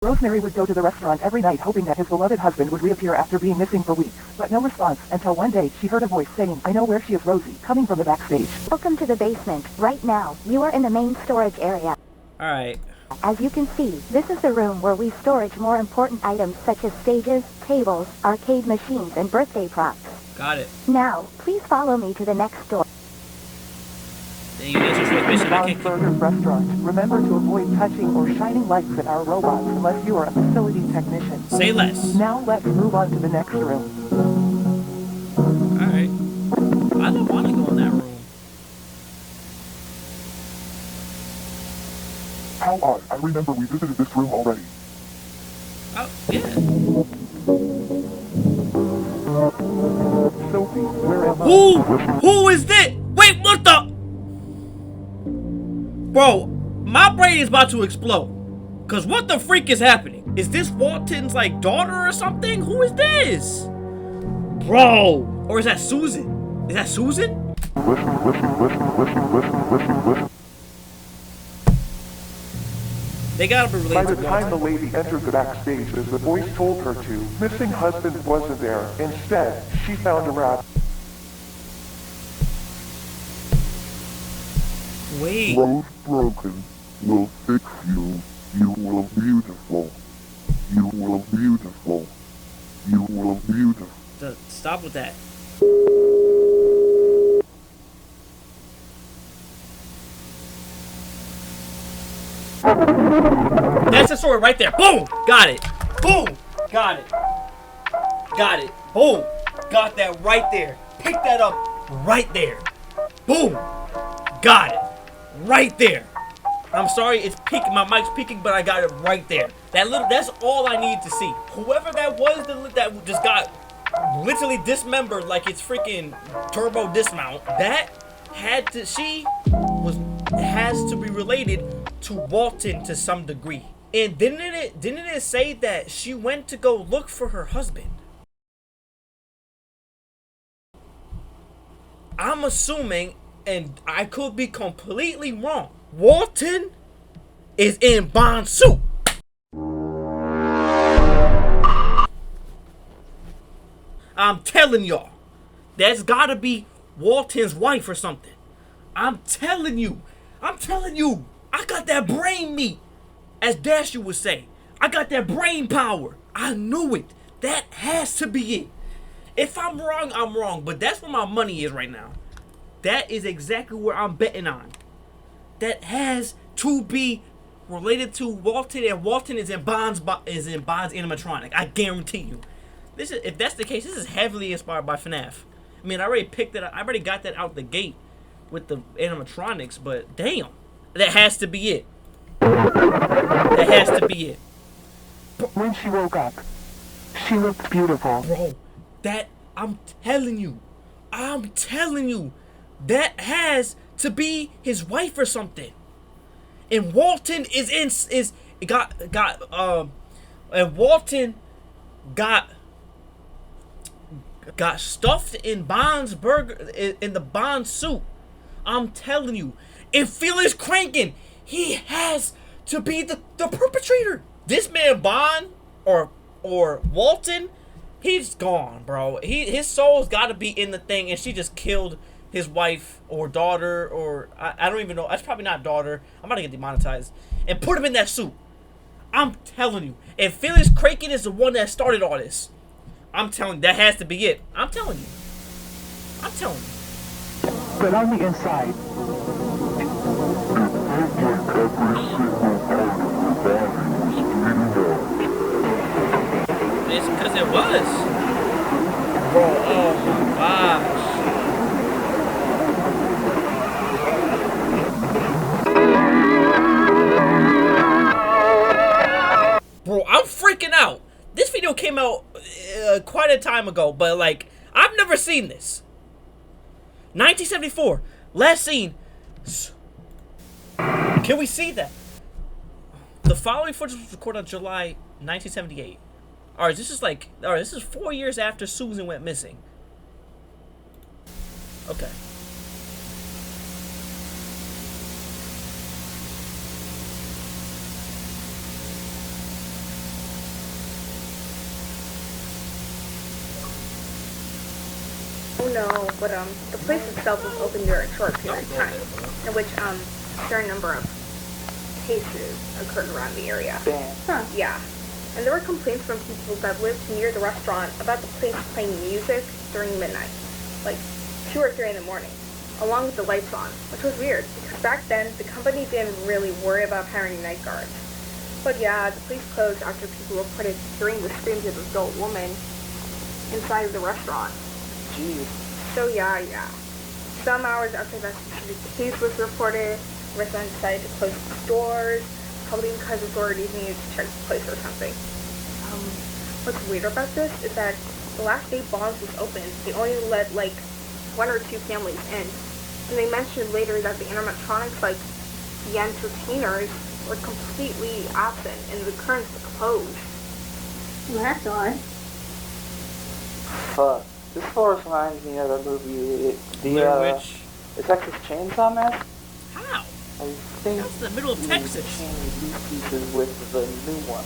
Speaker 11: Rosemary would go to the restaurant every night hoping that his beloved husband would reappear after being missing for weeks, but no response until one day she heard a voice saying, "I know where she is, Rosie," coming from the backstage.
Speaker 10: Welcome to the basement. Right now, you are in the main storage area.
Speaker 2: Alright.
Speaker 10: As you can see, this is the room where we storage more important items such as stages, tables, arcade machines, and birthday props.
Speaker 2: Got it.
Speaker 10: Now, please follow me to the next door.
Speaker 2: Then you get your first mission. I
Speaker 11: Bon's
Speaker 2: can't
Speaker 11: Burgers restaurant. Remember to avoid touching or shining lights at our robots unless you are a facility technician.
Speaker 2: say less.
Speaker 11: Now let's move on to the next room.
Speaker 2: Alright. I don't want to go in that room.
Speaker 12: How odd. I remember we visited this room already.
Speaker 2: Oh, yeah.
Speaker 11: Sophie, where am I?
Speaker 2: Who is this? Wait, what the? Bro, my brain is about to explode. Cause what the freak is happening? Is this Walten's like daughter or something? Who is this? Bro. Or is that Susan? Is that Susan? They gotta be related
Speaker 12: By
Speaker 2: to
Speaker 12: the time the
Speaker 2: Walten.
Speaker 12: lady entered the backstage, as the voice told her to, missing husband wasn't there. Instead, she found a rat.
Speaker 2: Wait.
Speaker 12: Rose broken will fix you. You will beautiful. You will beautiful. You will beautiful.
Speaker 2: Stop with that. That's the story right there. Boom! Got it. Boom! Got it. Got it. Boom! Got that right there. Pick that up right there. Boom! Got it. Right there. I'm sorry it's peaking. My mic's peaking, but I got it right there. That's all I need to see. Whoever that was that just got literally dismembered like it's freaking turbo dismount, that has to be related to Walten to some degree. And didn't it say that she went to go look for her husband? I'm assuming, and I could be completely wrong, Walten is in Bon's suit. I'm telling y'all, that's gotta be Walten's wife or something. I'm telling you, I got that brain meat, as Dasher would say. I got that brain power. I knew it. That has to be it. If I'm wrong, I'm wrong, but that's where my money is right now. That is exactly where I'm betting on. That has to be related to Walten, and Walten is in Bon's animatronic. I guarantee you. If that's the case, this is heavily inspired by FNAF. I mean, I already picked that. I already got that out the gate with the animatronics, but damn, that has to be it. That has to be it.
Speaker 11: When she woke up, she looked beautiful.
Speaker 2: Bro, I'm telling you, that has to be his wife or something. And Walten got stuffed in Bon's burger in the Bond suit. I'm telling you, if Felix cranking, he has to be the perpetrator. This man Bond or Walten, he's gone, bro. His soul's got to be in the thing, and she just killed his wife or daughter, or I don't even know. That's probably not daughter. I'm about to get demonetized. And put him in that suit. I'm telling you, if Felix Kraken is the one that started all this, I'm telling you, that has to be it. I'm telling you. I'm telling you.
Speaker 8: But on the inside,
Speaker 2: it's because it was. Bro, oh my gosh. Bro, I'm freaking out. This video came out quite a time ago, but like, I've never seen this. 1974, last seen. Can we see that? The following footage was recorded on July 1978. Alright, this is 4 years after Susan went missing. Okay.
Speaker 13: Oh no, but the place itself was open during a short period of time, in which a certain number of cases occurred around the area.
Speaker 8: damn.
Speaker 13: Yeah. And there were complaints from people that lived near the restaurant about the place playing music during midnight, like 2 or 3 in the morning, along with the lights on, which was weird, because back then the company didn't really worry about hiring night guards. But yeah, the place closed after people reported hearing the screams of an adult woman inside of the restaurant.
Speaker 8: Jeez.
Speaker 13: So yeah. Some hours after that specific case was reported, residents decided to close the doors, probably because authorities needed to check the place or something. What's weird about this is that the last day Bonds was open, they only let like 1 or 2 families in. And they mentioned later that the animatronics, like the entertainers, were completely absent and the curtains were closed.
Speaker 6: Well, that's odd.
Speaker 14: This forest reminds me of a movie, the Texas Chainsaw Massacre.
Speaker 2: How?
Speaker 14: I think
Speaker 2: that's the middle of Texas.
Speaker 14: Change these pieces with the new one.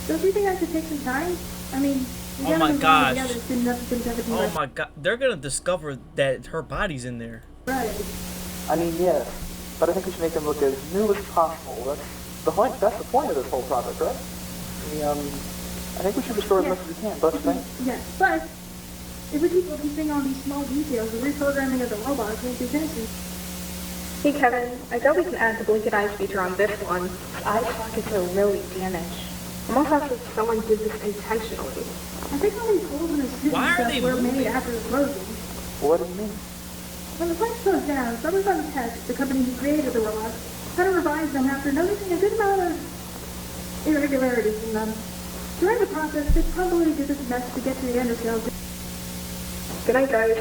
Speaker 6: Don't you think that could take some time? I mean,
Speaker 2: oh my gosh. Oh my god. They're gonna discover that her body's in there.
Speaker 6: Right.
Speaker 14: I mean, yeah. But I think we should make them look as new as possible. That's the point of this whole project, right? I think we should restore as much as we can, don't you think?
Speaker 6: Yes, but if we keep focusing on these small details, the reprogramming of the robots won't be finished.
Speaker 13: Hey Kevin, I bet we can add the blink and eyes feature on this one. The eye sockets are really damaged. Almost as if someone did this intentionally.
Speaker 6: I think all these holes in the suit stuff were made after the closing.
Speaker 14: What do you mean?
Speaker 6: When the place closed down, Summers on Tech, the company who created the robots, had to revise them after noticing a good amount of irregularities in them. During the process, they probably did this mess to get to the endoscale.
Speaker 13: Good night, guys.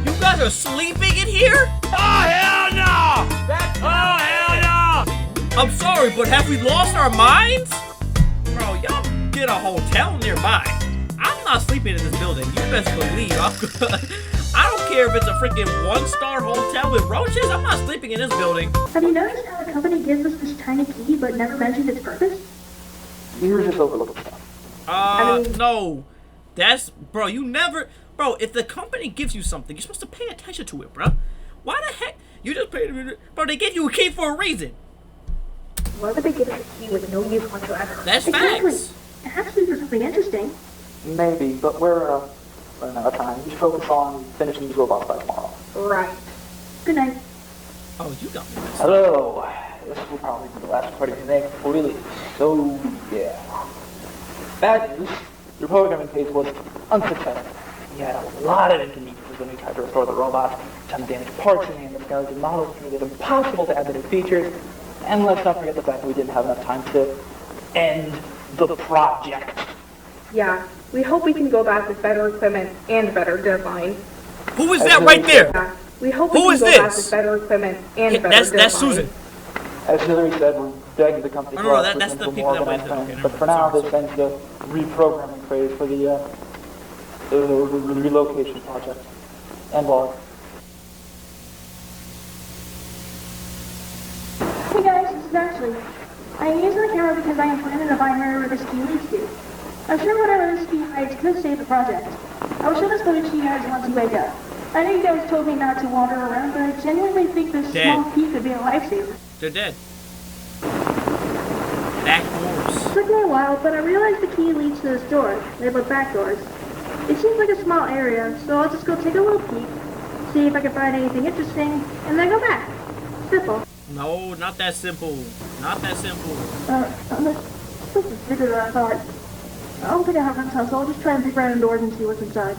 Speaker 2: You guys are sleeping in here? Oh, hell no! Oh, hell no! I'm sorry, but have we lost our minds? Bro, y'all get a hotel nearby. I'm not sleeping in this building. You best believe I don't care if it's a freaking 1-star hotel with roaches. I'm not sleeping in this building.
Speaker 6: Have you noticed how the company gives us this tiny key but never mentioned its purpose?
Speaker 14: You're just overlooking stuff.
Speaker 2: No. That's, bro, you never, bro, if the company gives you something, you're supposed to pay attention to it, bro. Why the heck? You just paid, bro, they gave you a key for a reason.
Speaker 13: Why would they give us a key with no use whatsoever?
Speaker 2: That's
Speaker 6: exactly.
Speaker 2: Facts.
Speaker 6: It has to be for something interesting.
Speaker 14: Maybe, but we're running out of time. We should focus on finishing these robots by tomorrow.
Speaker 13: Right.
Speaker 6: Good night.
Speaker 2: Oh, you got me.
Speaker 14: Hello. This will probably be the last recording today. Really. So, yeah. Bad news. Your programming phase was unsuccessful. We had a lot of inconveniences when we tried to restore the robot, some damaged parts in the skeleton models, made it impossible to add the new features, and let's not forget the fact that we didn't have enough time to end the project.
Speaker 13: Yeah, we hope we can go back with better equipment and a better deadline.
Speaker 2: Who is that right there?
Speaker 13: Yeah, we hope we can go back with better equipment and a better deadline.
Speaker 2: That's Susan.
Speaker 14: As Hillary said, we're begging the company to
Speaker 2: that's the people that went there.
Speaker 14: But for now, this ends the reprogramming phase for the relocation project. And log.
Speaker 6: Hey guys, this is Ashley. I am using the camera because I am planning to find wherever this key leads to. I'm sure whatever this key hides could save the project. I will show this footage to you guys once you wake up. I know you guys told me not to wander around, but I genuinely think this small key could be a lifesaver.
Speaker 2: They're dead.
Speaker 15: for a while, but I realized the key leads to this door, labeled back doors. It seems like a small area, so I'll just go take a little peek, see if I can find anything interesting, and then go back. Simple.
Speaker 2: No, not that simple. Not that simple.
Speaker 15: This is bigger than I thought. I don't think I have enough time, so I'll just try and peek random doors and see what's inside.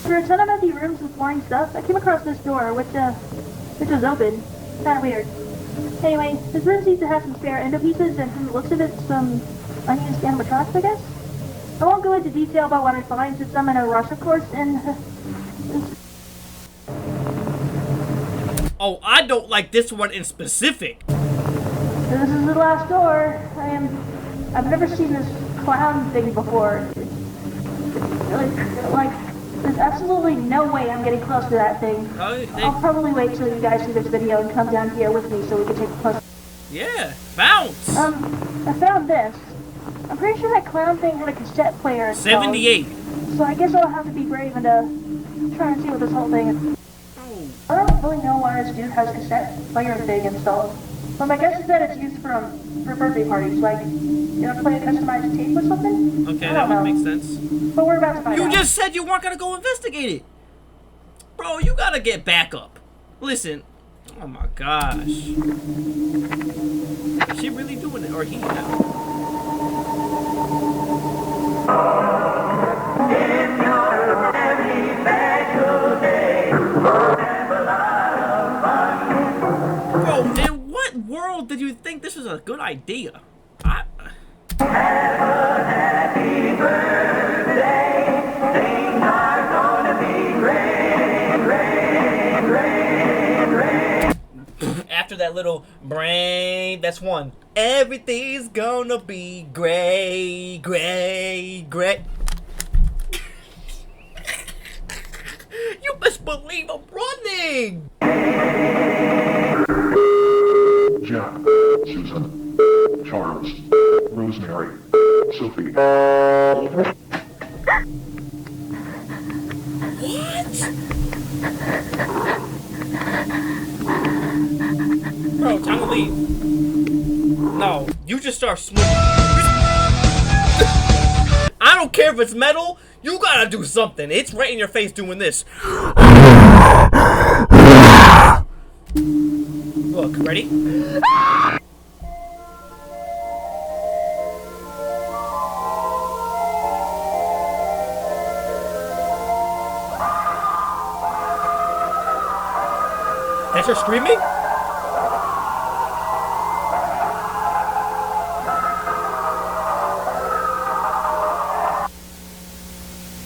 Speaker 15: For a ton of empty rooms with boring stuff, I came across this door, which was open. Kinda weird. Anyway, this room seems to have some spare endo pieces, and from the looks of it, some unused animatronics, I guess? I won't go into detail about what I find, since I'm in a rush, of course, and...
Speaker 2: Oh, I don't like this one in specific.
Speaker 15: This is the last door. I've never seen this clown thing before. Like, there's absolutely no way I'm getting close to that thing. I'll probably wait till you guys see this video and come down here with me so we can take a close.
Speaker 2: Yeah, bounce.
Speaker 15: I found this. I'm pretty sure that clown thing had a cassette player installed.
Speaker 2: 78.
Speaker 15: So I guess I'll have to be brave and try and see what this whole thing is. I don't really know why this dude has a cassette player thing installed. But my guess is that it's used for birthday parties, like, you know, play a customized tape or something?
Speaker 2: Okay, that would make sense.
Speaker 15: But we're about to find out.
Speaker 2: You just said you weren't gonna go investigate it! Bro, you gotta get back up. Listen. Oh my gosh. Is she really doing it? Or he now? Bro, in what world did you think this was a good idea? Happy birthday, things are gonna be great. After that little brain, that's one. Everything's gonna be great. You best believe I'm running.
Speaker 12: Jack, Susan, Charles, Rosemary, Sophie.
Speaker 2: What? Bro, time to leave. No, you just start smoking. I don't care if it's metal. You gotta do something. It's right in your face doing this. Look, ready? That's her screaming?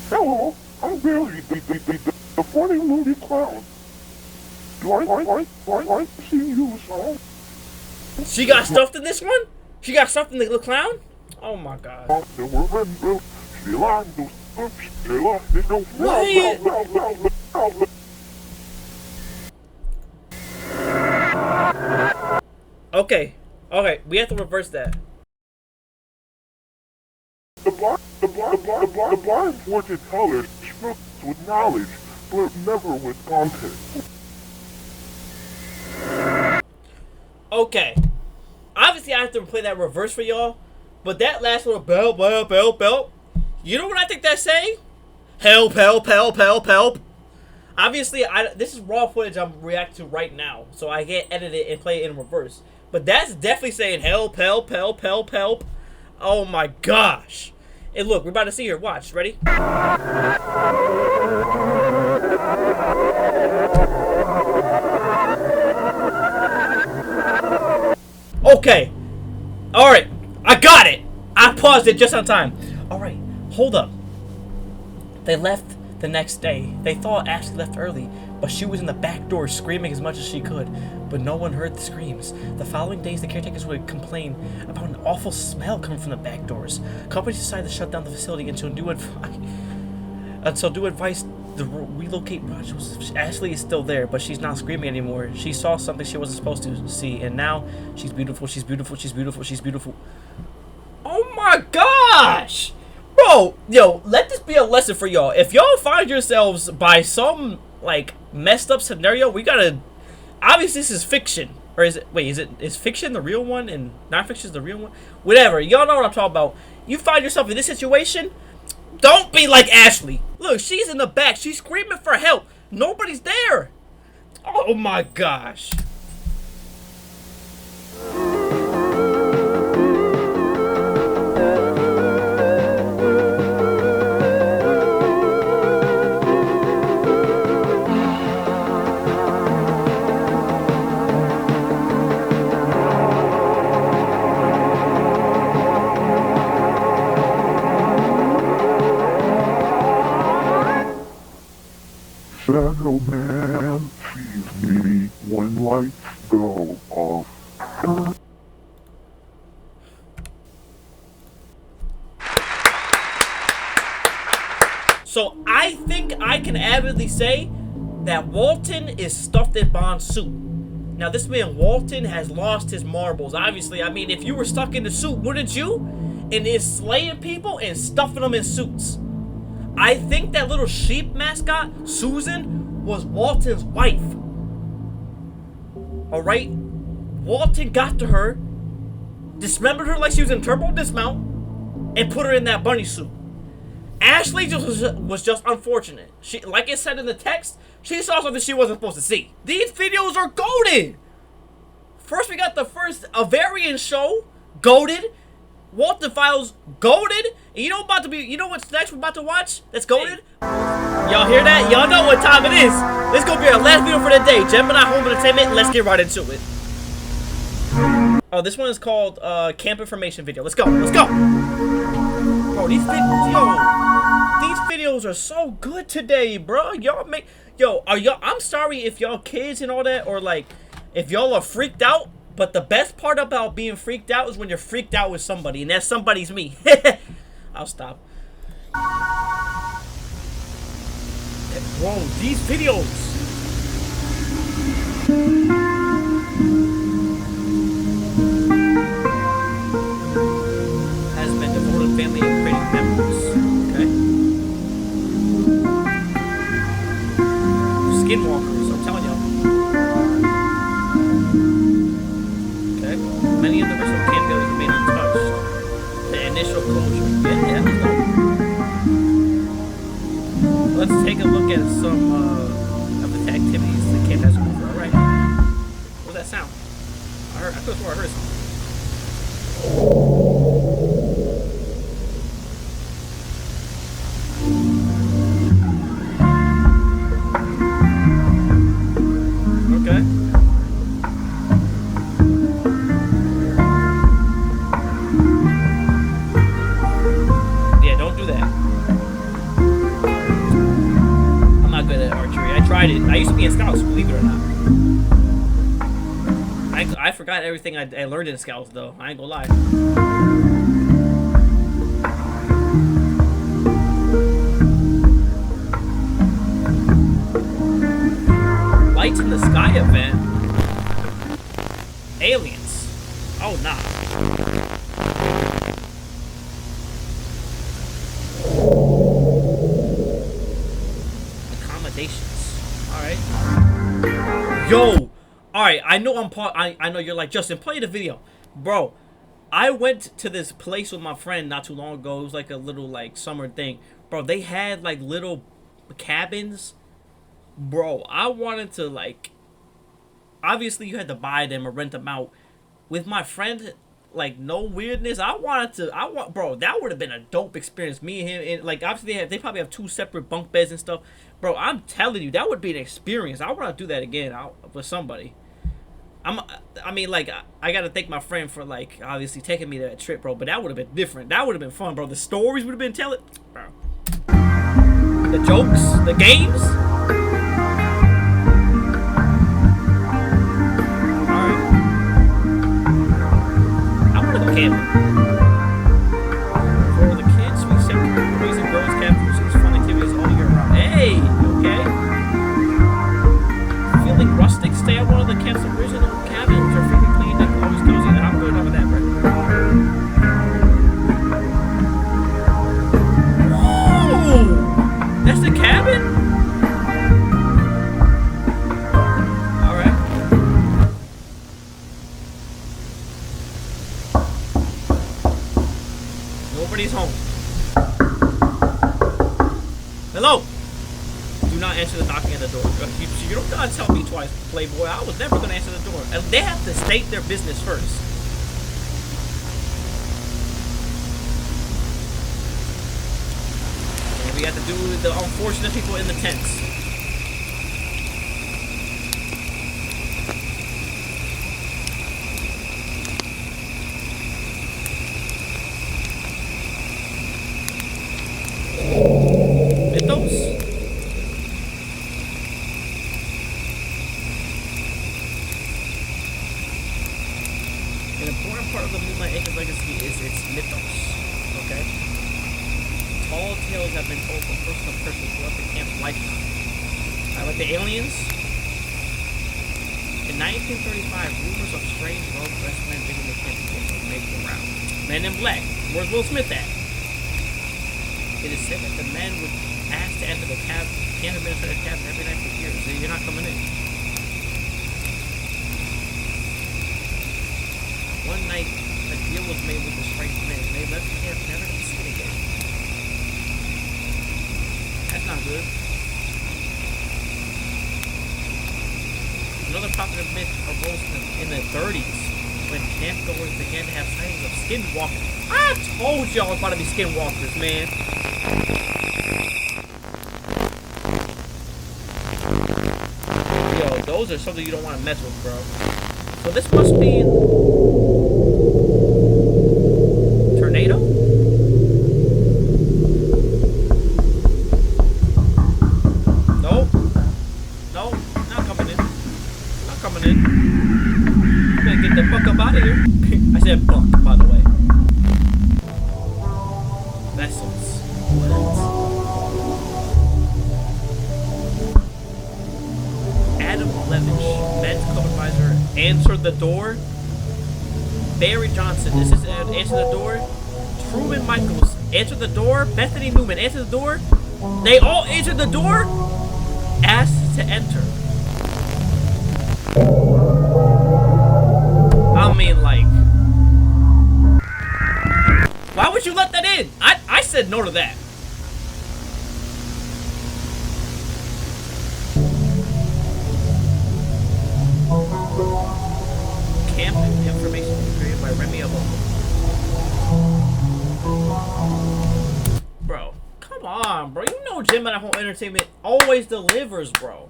Speaker 12: Hello, I'm Billy, the funny movie clown. Do I see you, so?
Speaker 2: She got stuffed in this one? She got stuffed in the little clown? Oh my god. Okay, we have to reverse that.
Speaker 12: The blind fortune teller speaks with knowledge, but never with content.
Speaker 2: Okay. Obviously, I have to play that reverse for y'all, but that last little bell, bell, bell, bell, you know what I think that's saying? Help, help, help, help, help. Obviously, this is raw footage I'm reacting to right now, so I can't edit it and play it in reverse. But that's definitely saying help, help, help, help, help. Oh my gosh. And look, we're about to see her. Watch. Ready? Okay. Alright. I got it. I paused it just on time. Alright. Hold up. They left the next day. They thought Ashley left early, but she was in the back door screaming as much as she could. But no one heard the screams. The following days, the caretakers would complain about an awful smell coming from the back doors. Companies decided to shut down the facility until due advice to relocate projects. Ashley is still there, but she's not screaming anymore. She saw something she wasn't supposed to see, and now she's beautiful, she's beautiful, she's beautiful, she's beautiful. Oh my gosh! Bro, yo, let this be a lesson for y'all. If y'all find yourselves by some, like, messed up scenario, we gotta... Obviously, this is fiction. Or is it, wait, is fiction the real one and non-fiction is the real one? Whatever, y'all know what I'm talking about. You find yourself in this situation, don't be like Ashley. Look, she's in the back, she's screaming for help. Nobody's there. Oh my gosh.
Speaker 12: Shadow Man sees me when lights go off.
Speaker 2: So I think I can avidly say that Walten is stuffed in Bond's suit. Now this man Walten has lost his marbles. Obviously, I mean, if you were stuck in the suit, wouldn't you? And is slaying people and stuffing them in suits. I think that little sheep mascot, Susan, was Walten's wife. Alright? Walten got to her, dismembered her like she was in turbo dismount, and put her in that bunny suit. Ashley was just unfortunate. She, like it said in the text, she saw something she wasn't supposed to see. These videos are goated! First we got the first Avaron Show, goated. Walten Files, goated. And you know what's next we're about to watch? That's goated. Y'all hear that? Y'all know what time it is. This gonna be our last video for the day. Gemini Home Entertainment. Let's get right into it. Oh, this one is called Camp Information Video. Let's go. Let's go. Bro, these videos are so good today, bro. Y'all make I'm sorry if y'all kids and all that, or like if y'all are freaked out. But the best part about being freaked out is when you're freaked out with somebody, and that somebody's me. I'll stop. Bro, these videos. Has been devoted family and creating memories. Okay. Skinwalkers, I'm telling y'all. Many of the original camp buildings remain untouched. The initial closure. Yeah, let's go. Let's take a look at some of the activities the camp has over. Alright. What was that sound? I could have sworn I heard something. I used to be in Scouts, believe it or not. I forgot everything I learned in Scouts, though. I ain't gonna lie. Lights in the Sky event? Aliens. Oh, nah. Accommodations. Alright. Yo! Alright, I know I know you're like, Justin, play the video. Bro, I went to this place with my friend not too long ago. It was like a little like summer thing. Bro, they had like little cabins. Bro, I wanted to like, obviously you had to buy them or rent them out. With my friend, like no weirdness, bro, that would have been a dope experience. Me and him, and like obviously they probably have 2 separate bunk beds and stuff. Bro, I'm telling you, that would be an experience. I want to do that again with somebody. I mean, like, I got to thank my friend for, like, obviously taking me to that trip, bro. But that would have been different. That would have been fun, bro. The stories would have been telling, bro. The jokes, the games. All right. I want to go camping. For the kids, we separate boys and girls camping. So it's fun activities all year round. Hey, okay. Feeling rustic? Stay at one of the camp's original cabins, which are freaking clean and always cozy. And I'm good over that, right? Whoa! That's the cabin? Alright. Nobody's home. Hello? Do not answer the knocking at the door. You don't gotta tell me twice, Playboy. I was never gonna answer the door. And they have to state their business first. And we have to do the unfortunate people in the tents. Mythos? An important part of the Moonlight Acres legacy is its mythos. Okay? Tall tales have been told from person to person throughout the camp's lifetime. Like the aliens. In 1935, rumors of strange well-dressed men visiting the camp were made the round. Men in black. Where's Will Smith at? It is said that the men would ask to enter the camp administrative cabin every night for years. So you're not coming in. One night, a deal was made with the strange men. They left the camp, never to be seen again. That's not good. Another popular myth arose in the 30s when campgoers began to have sightings of skinwalkers. I told y'all it's about to be skinwalkers, man. Yo, those are something you don't want to mess with, bro. So this must be tornado? Nope. Nope. Not coming in. Not coming in. I'm gonna get the fuck up out of here. I said buck, by the way. Vessels. Adam Levitch, Men's Club Advisor, answered the door. Barry Johnson, this is answer the door. Truman Michaels, answer the door. Bethany Newman, answer the door. They all answered the door. Asked to enter. I mean, like, why would you let that in? I said no to that. Camp information created by Remy Alone. Bro, come on, bro. You know Jim at Home Entertainment always delivers, bro.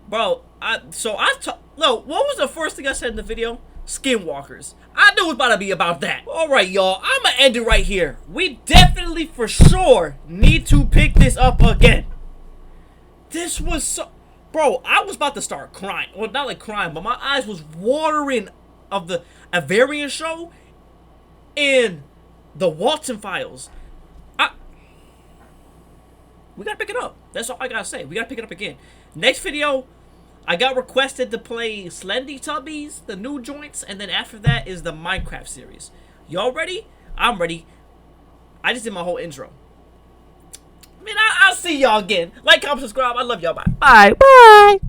Speaker 2: Bro, what was the first thing I said in the video? Skinwalkers. I knew it was about to be about that. Alright, y'all. I'm gonna end it right here. We definitely, for sure, need to pick this up again. This was so... Bro, I was about to start crying. Well, not like crying, but my eyes was watering of the Avaron Show and the Walten Files. We gotta pick it up. That's all I gotta say. We gotta pick it up again. Next video, I got requested to play Slendy Tubbies, the new joints, and then after that is the Minecraft series. Y'all ready? I'm ready. I just did my whole intro. Man, I'll see y'all again. Like, comment, subscribe. I love y'all. Bye. Bye. Bye.